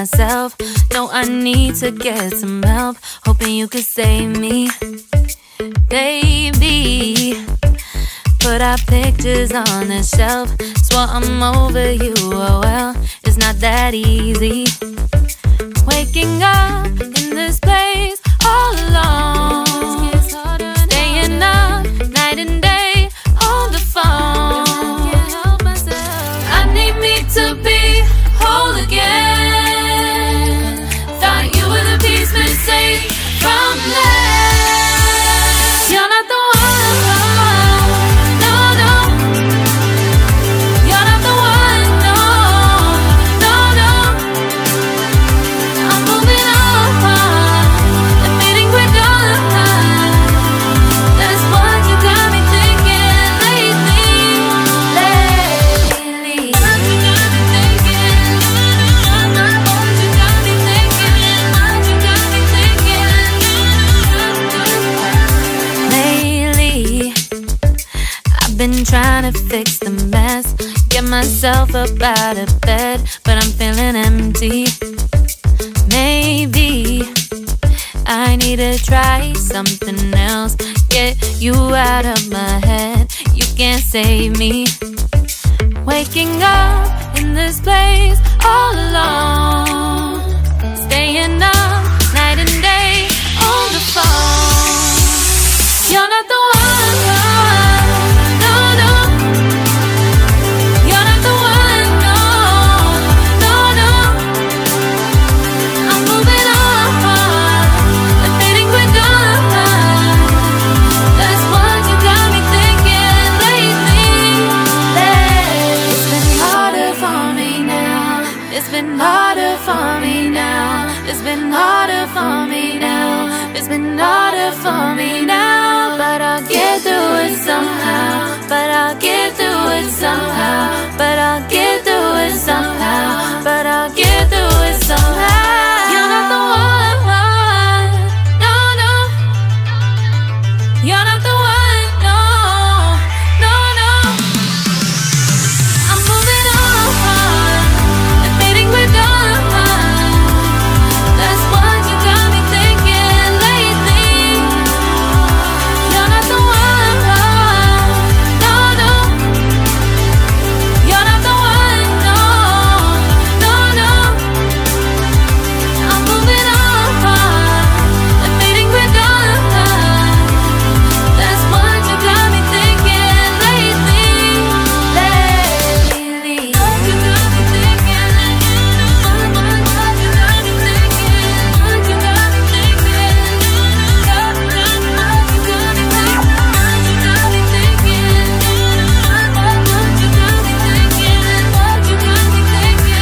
myself. No, I need to get some help, hoping you could save me. Baby, put our pictures on the shelf. Swore I'm over you, oh well, it's not that easy. Waking up in this place all alone, staying up night and day on the phone. I need me to be whole again. Thought you were the piece missing from last. You're not the one, no, no. You're not the one, no, no, no. I'm moving on and meeting with done. That's what you got me thinking lately. What you got me thinking. What you got me thinking. What you got me thinking. Lately, I've been trying to fix the mess, get myself up out of bed, but I'm feeling empty. Maybe I need to try something else, get you out of my head. You can't save me. Waking up in this place all alone, staying up night and day on the phone. You're not the one, no, no. You're not the one, no, no, no. I'm moving on and fading with done. That's what you got me thinking lately. It's been harder for me now. It's been harder for me now. It's been harder for me now. It's been harder for me now. But I'll get through it somehow. But I'll get through it somehow. But I'll get through it somehow. But I'll get through it somehow. You're not the one, no, no. You're not the one, no, no, no. I'm moving on and fading with done. That's what you got me thinking lately. You're not the one, no, no. You're not the one, no, no, no. I'm moving on and fading with done. That's what you got me thinking lately. What you got me thinking. What you got me thinking. What you got me thinking. What you got me thinking. What you got me thinking. What you got me thinking. What you got me thinking.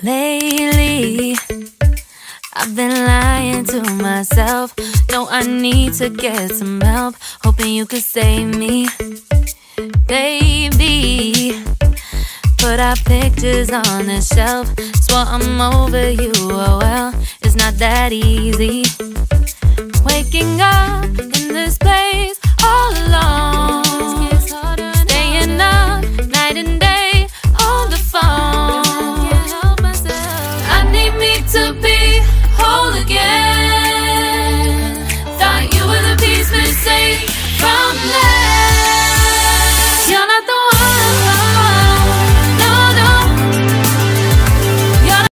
Lately, I've been lying to myself. No, I need to get some help, hoping you could save me. Baby, put our pictures on the shelf. Swore I'm over you, oh well, it's not that easy. Waking up in this place all alone, staying up night and day on the phone. I need me to be whole again. Thought you were the piece missing from